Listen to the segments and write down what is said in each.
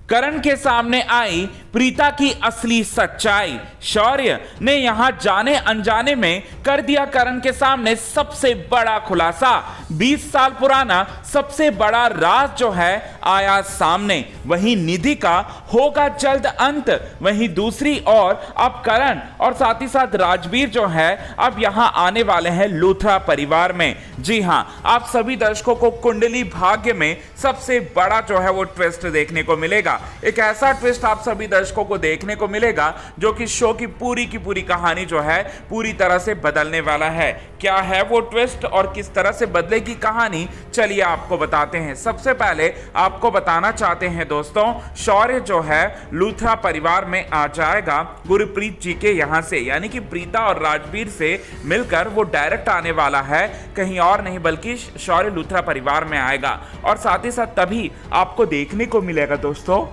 करण के सामने आई प्रीता की असली सच्चाई। शौर्य ने यहां जाने अनजाने में कर दिया करण के सामने सबसे बड़ा खुलासा। 20 साल पुराना सबसे बड़ा राज जो है आया सामने। वहीं निधि का होगा जल्द अंत। वहीं दूसरी ओर अब करण और साथ ही साथ राजवीर जो है अब यहां आने वाले हैं लूथरा परिवार में। जी हां, आप सभी दर्शकों को कुंडली भाग्य में सबसे बड़ा जो है वो ट्विस्ट देखने को मिलेगा। एक ऐसा ट्विस्ट आप सभी दर्शकों को देखने को मिलेगा जो कि शो की पूरी कहानी जो है पूरी तरह से बदलने वाला है। क्या है वो ट्विस्ट और किस तरह से बदलेगी कहानी, चलिए आपको बताते हैं। सबसे पहले आपको बताना चाहते हैं दोस्तों, शौर्य जो है लूथरा परिवार में आ जाएगा गुरप्रीत जी के यहां से, यानी कि प्रीता और राजवीर से मिलकर वो डायरेक्ट आने वाला है, कहीं और नहीं बल्कि शौर्य लूथरा परिवार में आएगा। और साथ ही साथ तभी आपको देखने को मिलेगा दोस्तों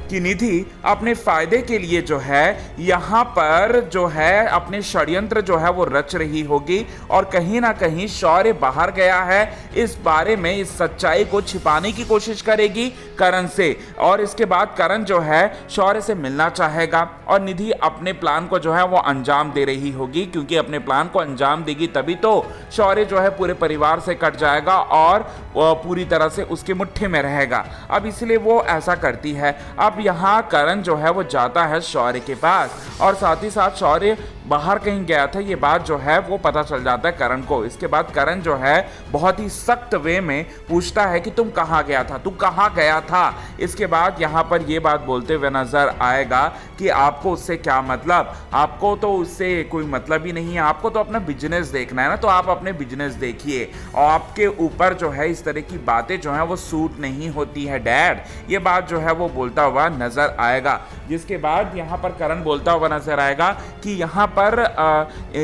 कि निधि अपने फायदे के लिए जो है यहाँ पर जो है अपने षड्यंत्र जो है वो रच रही होगी और कहीं ना कहीं शौर्य बाहर गया है इस बारे में, इस सच्चाई को छिपाने की कोशिश करेगी करण से। और इसके बाद करण जो है शौर्य से मिलना चाहेगा और निधि अपने प्लान को जो है वो अंजाम दे रही होगी, क्योंकि अपने प्लान को अंजाम देगी तभी तो शौर्य जो है पूरे परिवार से कट जाएगा और पूरी तरह से उसकी मुट्ठी में रहेगा। अब इसलिए वो ऐसा करती है। अब यहाँ करण जो है वो जाता है शौर्य के पास और साथ ही साथ शौर्य बाहर कहीं गया था, ये बात जो है वो पता चल जाता है करण को। इसके बाद करण जो है बहुत ही सख्त वे में पूछता है कि तुम कहाँ गया था, तू कहाँ गया था। इसके बाद यहाँ पर ये बात बोलते हुए नजर आएगा कि आपको उससे क्या मतलब, आपको तो उससे कोई मतलब ही नहीं है, आपको तो अपना बिजनेस देखना है ना, तो आप अपने बिजनेस देखिए और आपके ऊपर जो है इस तरह की बातें जो है वो सूट नहीं होती है डैड। ये बात जो है वो बोलता हुआ नजर आएगा। जिसके बाद यहाँ पर करण बोलता हुआ नजर आएगा कि यहाँ पर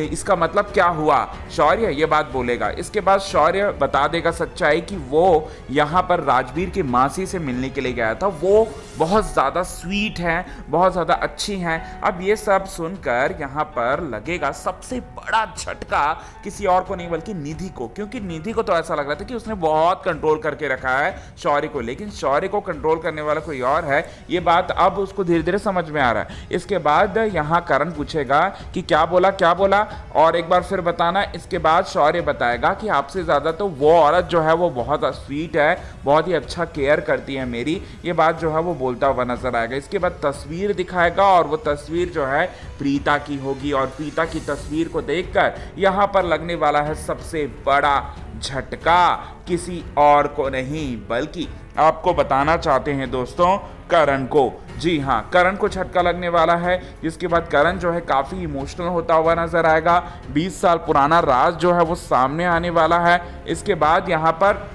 इसका मतलब क्या हुआ, शौर्य ये बात बोलेगा। इसके बाद शौर्य बता देगा सच्चाई कि वो यहाँ पर राजवीर की मासी से मिलने के लिए गया था, वो बहुत ज़्यादा स्वीट हैं, बहुत ज़्यादा अच्छी हैं। अब ये सब सुनकर यहाँ पर लगेगा सबसे बड़ा झटका किसी और को नहीं बल्कि निधि को, क्योंकि निधि को तो ऐसा लग रहा था कि उसने बहुत कंट्रोल करके रखा है शौर्य को, लेकिन शौर्य को कंट्रोल करने वाला कोई और है। ये बात अब उसको धीरे धीरे समझ में आ रहा है। इसके बाद यहाँ करण पूछेगा कि क्या बोला और एक बार फिर बताना। इसके बाद शौर्य बताएगा कि आपसे ज्यादा तो वो औरत जो है वो बहुत स्वीट है, बहुत ही अच्छा केयर करती है मेरी। ये बात जो है वो बोलता हुआ नजर आएगा। इसके बाद तस्वीर दिखाएगा और वो तस्वीर जो है प्रीता की होगी और प्रीता की तस्वीर को देखकर यहाँ पर लगने वाला है सबसे बड़ा झटका, किसी और को नहीं बल्कि आपको बताना चाहते हैं दोस्तों करण को। जी हाँ, करण को झटका लगने वाला है। जिसके बाद करण जो है काफ़ी इमोशनल होता हुआ नजर आएगा। 20 साल पुराना राज जो है वो सामने आने वाला है। इसके बाद यहाँ पर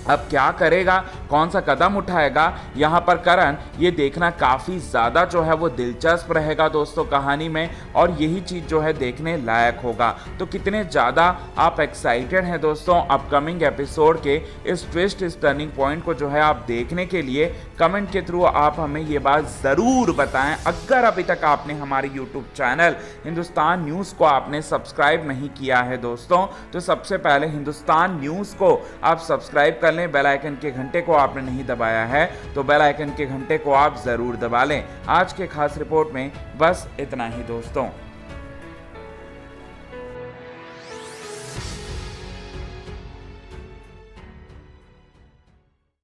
अब क्या करेगा, कौन सा कदम उठाएगा, यहाँ पर करण ये देखना काफ़ी ज़्यादा जो है वो दिलचस्प रहेगा दोस्तों कहानी में, और यही चीज़ जो है देखने लायक होगा। तो कितने ज़्यादा आप एक्साइटेड हैं दोस्तों अपकमिंग एपिसोड के इस ट्विस्ट, इस टर्निंग पॉइंट को जो है आप देखने के लिए, कमेंट के थ्रू आप हमें ये बात ज़रूर बताएं। अगर अभी तक आपने हमारे यूट्यूब चैनल हिंदुस्तान न्यूज़ को आपने सब्सक्राइब नहीं किया है दोस्तों, तो सबसे पहले हिंदुस्तान न्यूज़ को आप सब्सक्राइब कर लें। बेल आइकन के घंटे को आपने नहीं दबाया है तो बेल आइकन के घंटे को आप जरूर दबा लें। आज के खास रिपोर्ट में बस इतना ही दोस्तों।